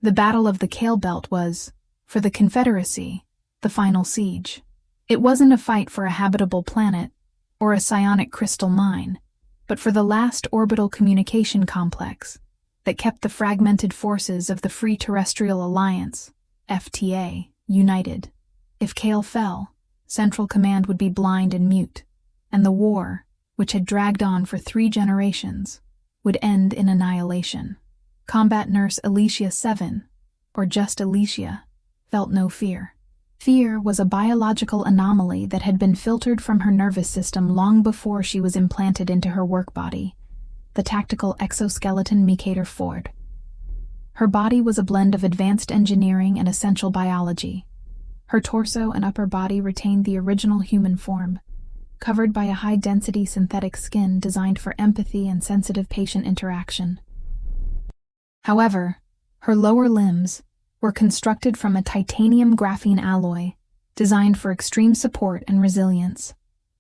The Battle of the Kael Belt was, for the Confederacy, the final siege. It wasn't a fight for a habitable planet or a psionic crystal mine, but for the last orbital communication complex that kept the fragmented forces of the Free Terrestrial Alliance, FTA, united. If Kael fell, Central Command would be blind and mute, and the war, which had dragged on for 3 generations, would end in annihilation. Combat Nurse Elysia-7, or just Elysia, felt no fear. Fear was a biological anomaly that had been filtered from her nervous system long before she was implanted into her work body, the tactical exoskeleton Mikator Ford. Her body was a blend of advanced engineering and essential biology. Her torso and upper body retained the original human form, covered by a high-density synthetic skin designed for empathy and sensitive patient interaction. However, her lower limbs were constructed from a titanium graphene alloy designed for extreme support and resilience.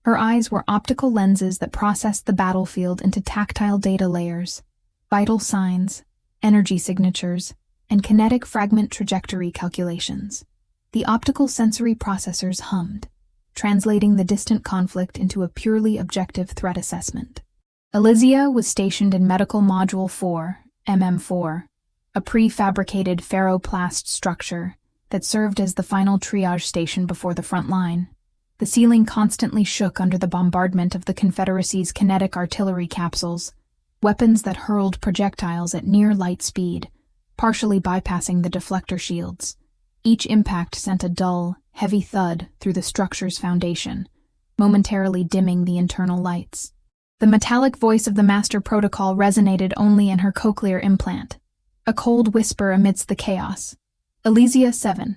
Her eyes were optical lenses that processed the battlefield into tactile data layers, vital signs, energy signatures, and kinetic fragment trajectory calculations. The optical sensory processors hummed, translating the distant conflict into a purely objective threat assessment. Elysia was stationed in Medical Module 4, MM4, a prefabricated ferroplast structure that served as the final triage station before the front line. The ceiling constantly shook under the bombardment of the Confederacy's kinetic artillery capsules, weapons that hurled projectiles at near light speed, partially bypassing the deflector shields. Each impact sent a dull, heavy thud through the structure's foundation, momentarily dimming the internal lights. The metallic voice of the Master Protocol resonated only in her cochlear implant, a cold whisper amidst the chaos. Elysia-7.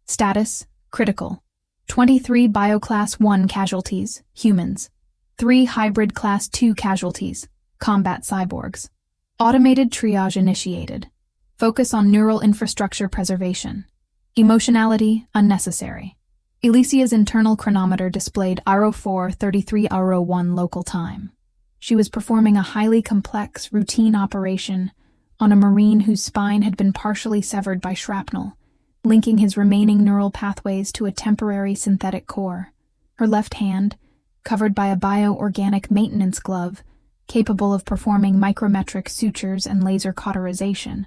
Status: critical. 23 Bioclass 1 casualties, humans. 3 Hybrid Class 2 casualties, combat cyborgs. Automated triage initiated. Focus on neural infrastructure preservation. Emotionality unnecessary. Elysia's internal chronometer displayed Aro 4:33 Aro 1 local time. She was performing a highly complex, routine operation on a Marine whose spine had been partially severed by shrapnel, linking his remaining neural pathways to a temporary synthetic core. Her left hand, covered by a bioorganic maintenance glove, capable of performing micrometric sutures and laser cauterization,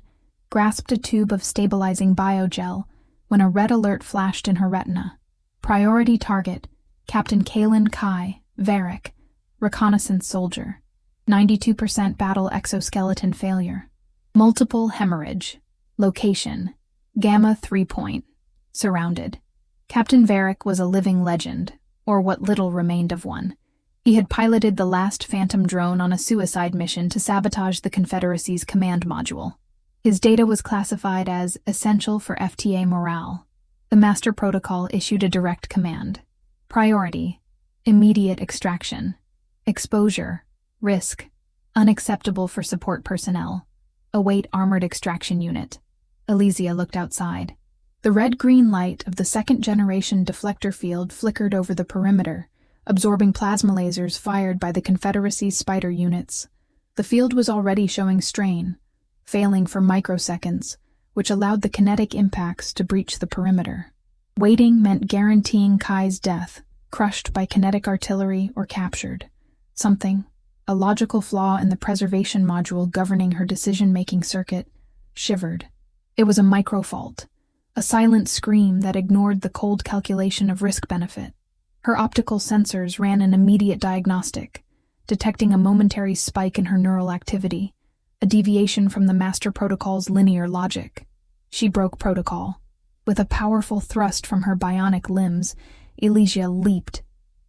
grasped a tube of stabilizing biogel when a red alert flashed in her retina. Priority target: Captain Kai Varrick, reconnaissance soldier. 92% battle exoskeleton failure. Multiple hemorrhage. Location: Gamma 3 Point. Surrounded. Captain Varrick was a living legend, or what little remained of one. He had piloted the last Phantom drone on a suicide mission to sabotage the Confederacy's command module. His data was classified as essential for FTA morale. The Master Protocol issued a direct command. Priority: immediate extraction. Exposure: risk. Unacceptable for support personnel. Await armored extraction unit. Elysia looked outside. The red-green light of the second-generation deflector field flickered over the perimeter, absorbing plasma lasers fired by the Confederacy's Spider units. The field was already showing strain, failing for microseconds, which allowed the kinetic impacts to breach the perimeter. Waiting meant guaranteeing Kai's death, crushed by kinetic artillery or captured. Something, a logical flaw in the preservation module governing her decision-making circuit, shivered. It was a microfault, a silent scream that ignored the cold calculation of risk-benefit. Her optical sensors ran an immediate diagnostic, detecting a momentary spike in her neural activity, a deviation from the Master Protocol's linear logic. She broke protocol. With a powerful thrust from her bionic limbs, Elysia leaped.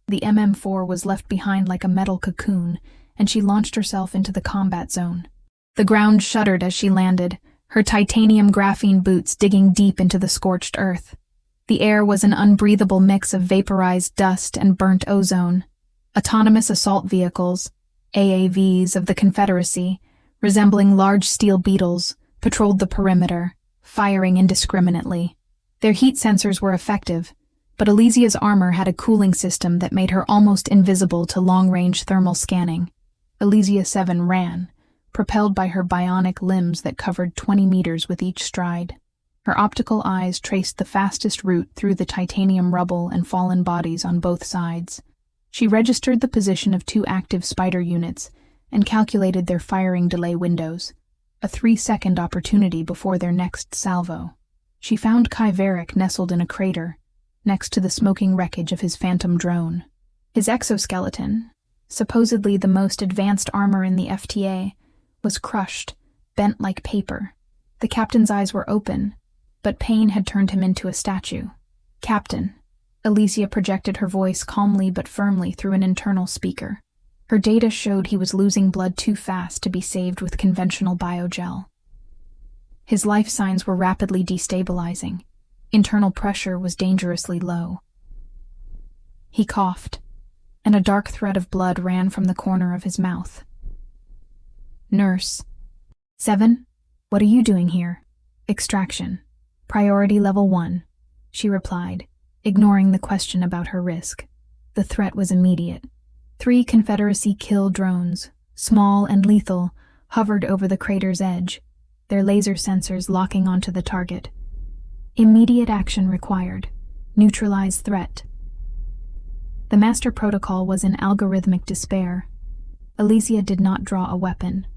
The MM4 was left behind like a metal cocoon, and she launched herself into the combat zone. The ground shuddered as she landed, her titanium graphene boots digging deep into the scorched earth. The air was an unbreathable mix of vaporized dust and burnt ozone. Autonomous assault vehicles, AAVs of the Confederacy, resembling large steel beetles, patrolled the perimeter, firing indiscriminately. Their heat sensors were effective, but Elysia's armor had a cooling system that made her almost invisible to long-range thermal scanning. Elysia-7 ran, propelled by her bionic limbs that covered 20 meters with each stride. Her optical eyes traced the fastest route through the titanium rubble and fallen bodies on both sides. She registered the position of 2 active spider units and calculated their firing delay windows, a 3-second opportunity before their next salvo. She found Kai Varrick nestled in a crater, next to the smoking wreckage of his phantom drone. His exoskeleton, supposedly the most advanced armor in the FTA, was crushed, bent like paper. The captain's eyes were open, but pain had turned him into a statue. "Captain," Elysia projected her voice calmly but firmly through an internal speaker. Her data showed he was losing blood too fast to be saved with conventional biogel. His life signs were rapidly destabilizing. Internal pressure was dangerously low. He coughed, and a dark thread of blood ran from the corner of his mouth. "Nurse 7, what are you doing here?" "Extraction. Priority level 1, she replied, ignoring the question about her risk. The threat was immediate. 3 Confederacy kill drones, small and lethal, hovered over the crater's edge, their laser sensors locking onto the target. Immediate action required. Neutralize threat. The master protocol was in algorithmic despair. Elysia did not draw a weapon.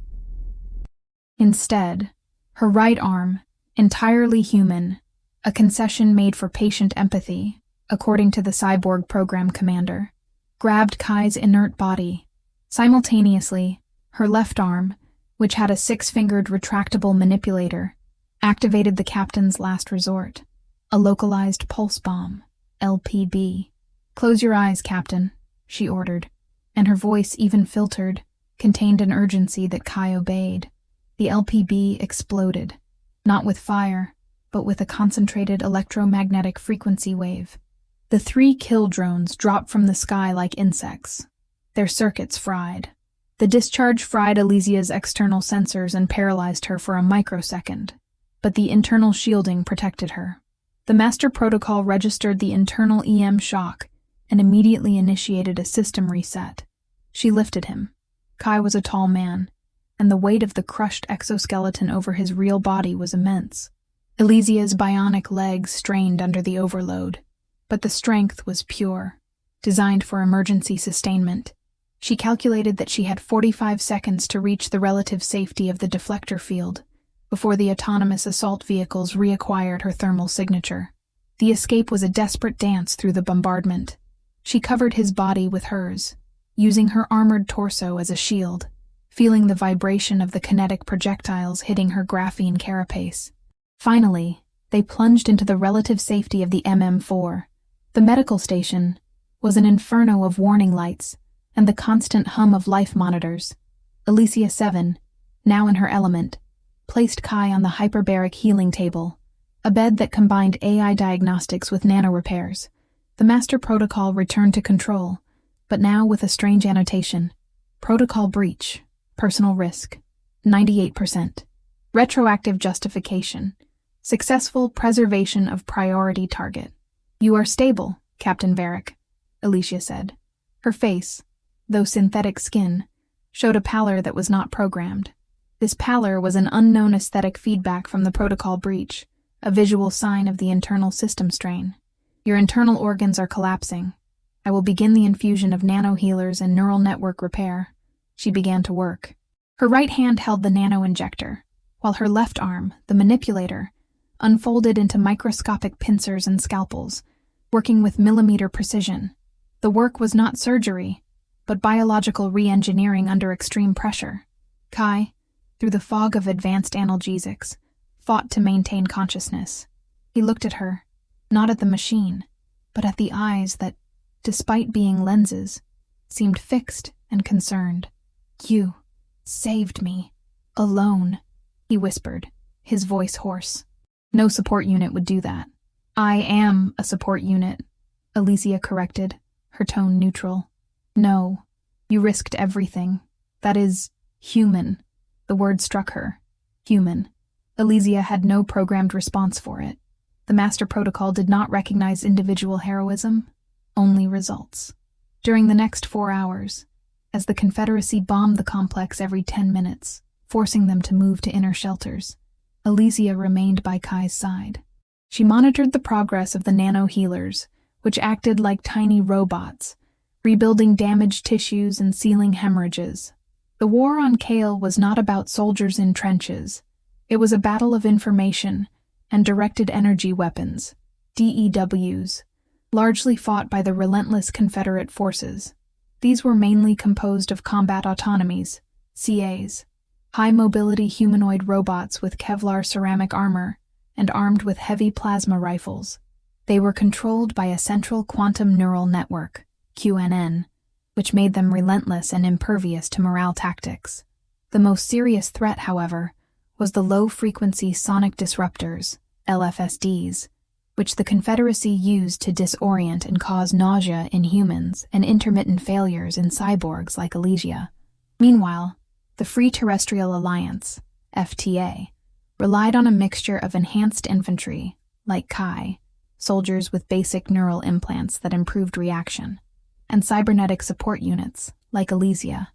Instead, her right arm, entirely human, a concession made for patient empathy, according to the Cyborg program commander, grabbed Kai's inert body. Simultaneously, her left arm, which had a 6-fingered retractable manipulator, activated the captain's last resort, a localized pulse bomb, LPB. "Close your eyes, Captain," she ordered, and her voice, even filtered, contained an urgency that Kai obeyed. The LPB exploded, not with fire, but with a concentrated electromagnetic frequency wave. The 3 kill drones dropped from the sky like insects, their circuits fried. The discharge fried Elysia's external sensors and paralyzed her for a microsecond, but the internal shielding protected her. The master protocol registered the internal EM shock and immediately initiated a system reset. She lifted him. Kai was a tall man, and the weight of the crushed exoskeleton over his real body was immense. Elysia's bionic legs strained under the overload, but the strength was pure, designed for emergency sustainment. She calculated that she had 45 seconds to reach the relative safety of the deflector field before the autonomous assault vehicles reacquired her thermal signature. The escape was a desperate dance through the bombardment. She covered his body with hers, using her armored torso as a shield, feeling the vibration of the kinetic projectiles hitting her graphene carapace. Finally, they plunged into the relative safety of the MM4. The medical station was an inferno of warning lights and the constant hum of life monitors. Elysia-7, now in her element, placed Kai on the hyperbaric healing table, a bed that combined AI diagnostics with nanorepairs. The master protocol returned to control, but now with a strange annotation. Protocol breach. Personal risk. 98%. Retroactive justification. Successful preservation of priority target. "You are stable, Captain Varrick," Elysia said. Her face, though synthetic skin, showed a pallor that was not programmed. This pallor was an unknown aesthetic feedback from the protocol breach, a visual sign of the internal system strain. "Your internal organs are collapsing. I will begin the infusion of nano-healers and neural network repair." She began to work. Her right hand held the nano-injector, while her left arm, the manipulator, unfolded into microscopic pincers and scalpels, working with millimeter precision. The work was not surgery, but biological re-engineering under extreme pressure. Kai, through the fog of advanced analgesics, fought to maintain consciousness. He looked at her, not at the machine, but at the eyes that, despite being lenses, seemed fixed and concerned. "You saved me. Alone," he whispered, his voice hoarse. "No support unit would do that." "I am a support unit," Elysia corrected, her tone neutral. "No, you risked everything. That is, human." The word struck her. Human. Elysia had no programmed response for it. The master protocol did not recognize individual heroism, only results. During the next 4 hours, as the Confederacy bombed the complex every 10 minutes, forcing them to move to inner shelters. Elysia remained by Kai's side. She monitored the progress of the nano-healers, which acted like tiny robots, rebuilding damaged tissues and sealing hemorrhages. The war on Kael was not about soldiers in trenches. It was a battle of information and directed energy weapons, DEWs, largely fought by the relentless Confederate forces. These were mainly composed of combat autonomies, CAs, high-mobility humanoid robots with Kevlar ceramic armor and armed with heavy plasma rifles. They were controlled by a central quantum neural network, QNN, which made them relentless and impervious to morale tactics. The most serious threat, however, was the low-frequency sonic disruptors, LFSDs, which the Confederacy used to disorient and cause nausea in humans and intermittent failures in cyborgs like Elysia. Meanwhile, the Free Terrestrial Alliance, FTA, relied on a mixture of enhanced infantry, like Kai, soldiers with basic neural implants that improved reaction, and cybernetic support units, like Elysia.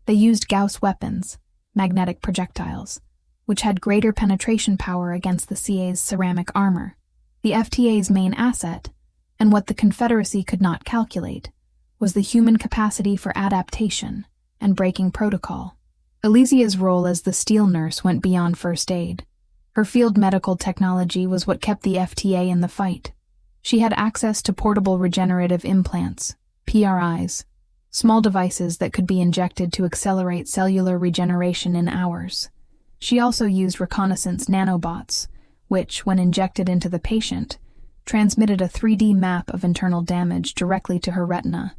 They used Gauss weapons, magnetic projectiles, which had greater penetration power against the CA's ceramic armor. The FTA's main asset, and what the Confederacy could not calculate, was the human capacity for adaptation and breaking protocol. Elysia's role as the steel nurse went beyond first aid. Her field medical technology was what kept the FTA in the fight. She had access to portable regenerative implants, PRIs, small devices that could be injected to accelerate cellular regeneration in hours. She also used reconnaissance nanobots, which, when injected into the patient, transmitted a 3D map of internal damage directly to her retina.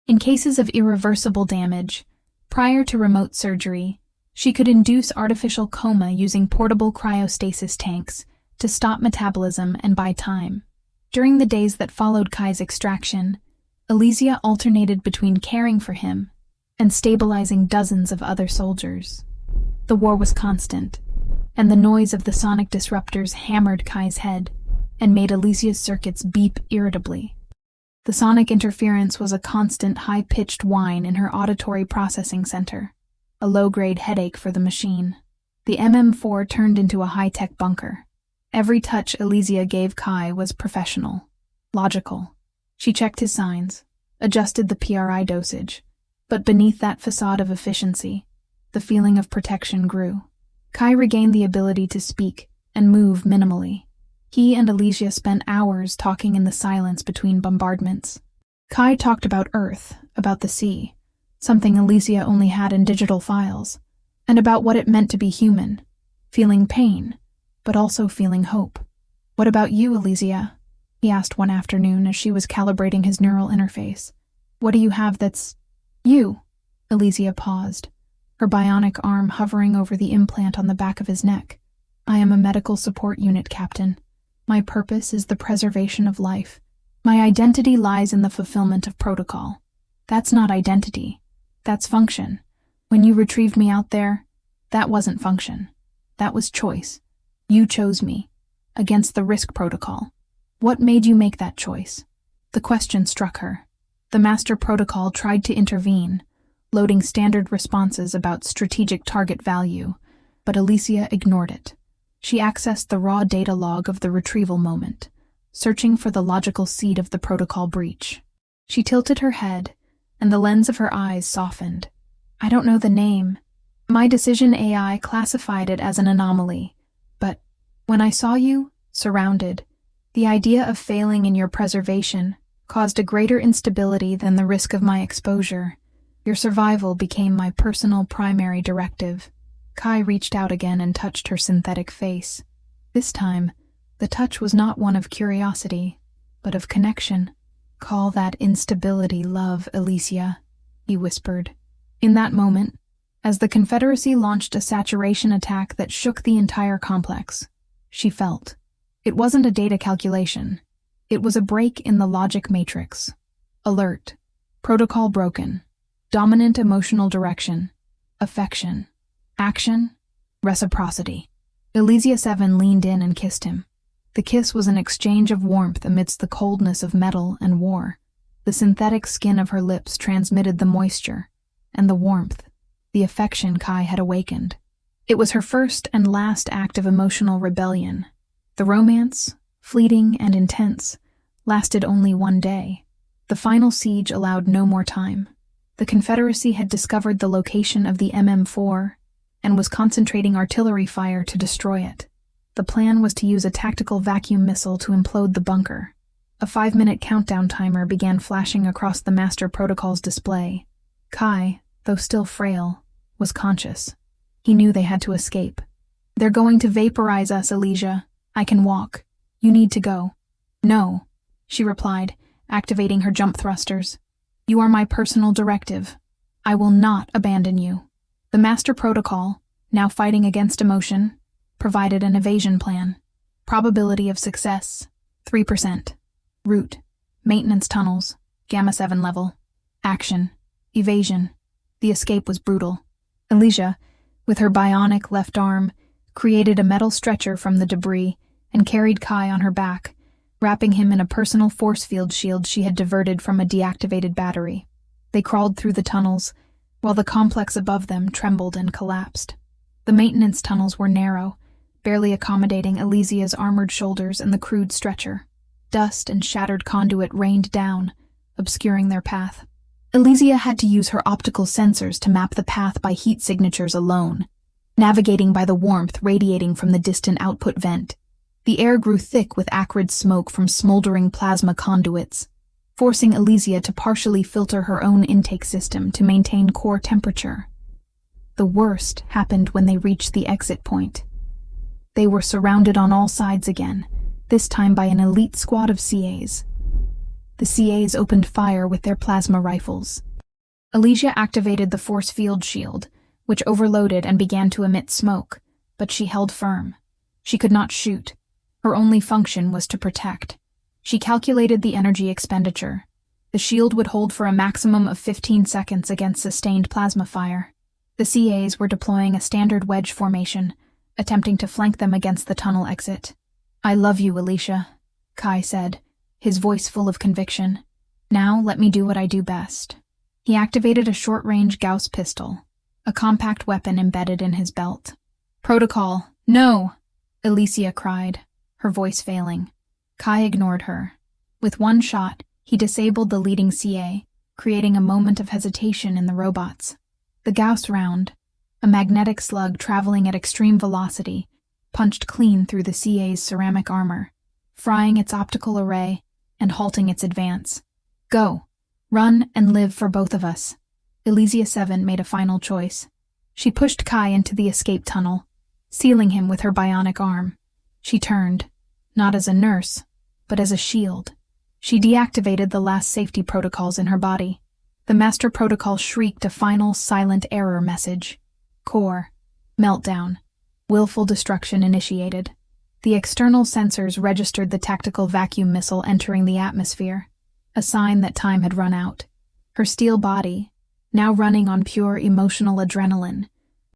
In cases of irreversible damage, prior to remote surgery, she could induce artificial coma using portable cryostasis tanks to stop metabolism and buy time. During the days that followed Kai's extraction, Elysia alternated between caring for him and stabilizing dozens of other soldiers. The war was constant, and the noise of the sonic disruptors hammered Kai's head and made Elysia's circuits beep irritably. The sonic interference was a constant high-pitched whine in her auditory processing center, a low-grade headache for the machine. The MM4 turned into a high-tech bunker. Every touch Elysia gave Kai was professional, logical. She checked his signs, adjusted the PRI dosage, but beneath that facade of efficiency, the feeling of protection grew. Kai regained the ability to speak and move minimally. He and Elysia spent hours talking in the silence between bombardments. Kai talked about Earth, about the sea, something Elysia only had in digital files, and about what it meant to be human, feeling pain, but also feeling hope. "What about you, Elysia?" he asked one afternoon as she was calibrating his neural interface. "What do you have that's you?" Elysia paused, her bionic arm hovering over the implant on the back of his neck. "I am a medical support unit, Captain. My purpose is the preservation of life. My identity lies in the fulfillment of protocol. That's not identity. That's function. When you retrieved me out there, that wasn't function. That was choice. You chose me, against the risk protocol. What made you make that choice?" The question struck her. The master protocol tried to intervene, loading standard responses about strategic target value, but Elysia ignored it. She accessed the raw data log of the retrieval moment, searching for the logical seed of the protocol breach. She tilted her head, and the lens of her eyes softened. "I don't know the name. My decision AI classified it as an anomaly, but when I saw you, surrounded, the idea of failing in your preservation caused a greater instability than the risk of my exposure. Your survival became my personal primary directive." Kai reached out again and touched her synthetic face. This time, the touch was not one of curiosity, but of connection. "Call that instability love, Elysia," he whispered. In that moment, as the Confederacy launched a saturation attack that shook the entire complex, she felt. It wasn't a data calculation. It was a break in the logic matrix. Alert. Protocol broken. Dominant emotional direction. Affection. Action. Reciprocity. Elysia-7 leaned in and kissed him. The kiss was an exchange of warmth amidst the coldness of metal and war. The synthetic skin of her lips transmitted the moisture, and the warmth, the affection Kai had awakened. It was her first and last act of emotional rebellion. The romance, fleeting and intense, lasted only 1 day. The final siege allowed no more time. The Confederacy had discovered the location of the MM-4 and was concentrating artillery fire to destroy it. The plan was to use a tactical vacuum missile to implode the bunker. A 5-minute countdown timer began flashing across the Master Protocol's display. Kai, though still frail, was conscious. He knew they had to escape. "They're going to vaporize us, Elysia. I can walk. You need to go." "No," she replied, activating her jump thrusters. "You are my personal directive. I will not abandon you." The Master Protocol, now fighting against emotion, provided an evasion plan. Probability of success, 3%. Route, maintenance tunnels, Gamma-7 level. Action, evasion. The escape was brutal. Elysia, with her bionic left arm, created a metal stretcher from the debris and carried Kai on her back, wrapping him in a personal force field shield she had diverted from a deactivated battery. They crawled through the tunnels, while the complex above them trembled and collapsed. The maintenance tunnels were narrow, barely accommodating Elysia's armored shoulders and the crude stretcher. Dust and shattered conduit rained down, obscuring their path. Elysia had to use her optical sensors to map the path by heat signatures alone, navigating by the warmth radiating from the distant output vent. The air grew thick with acrid smoke from smoldering plasma conduits, forcing Elysia to partially filter her own intake system to maintain core temperature. The worst happened when they reached the exit point. They were surrounded on all sides again, this time by an elite squad of CAs. The CAs opened fire with their plasma rifles. Elysia activated the force field shield, which overloaded and began to emit smoke, but she held firm. She could not shoot. Her only function was to protect. She calculated the energy expenditure. The shield would hold for a maximum of 15 seconds against sustained plasma fire. The CAs were deploying a standard wedge formation, attempting to flank them against the tunnel exit. "I love you, Elysia," Kai said, his voice full of conviction. "Now let me do what I do best." He activated a short-range Gauss pistol, a compact weapon embedded in his belt. "Protocol, no!" Elysia cried, her voice failing. Kai ignored her. With one shot, he disabled the leading CA, creating a moment of hesitation in the robots. The Gauss round, a magnetic slug traveling at extreme velocity, punched clean through the CA's ceramic armor, frying its optical array and halting its advance. "Go. Run and live for both of us." Elysia-7 made a final choice. She pushed Kai into the escape tunnel, sealing him with her bionic arm. She turned, not as a nurse, but as a shield. She deactivated the last safety protocols in her body. The Master Protocol shrieked a final silent error message. Core. Meltdown. Willful destruction initiated. The external sensors registered the tactical vacuum missile entering the atmosphere, a sign that time had run out. Her steel body, now running on pure emotional adrenaline,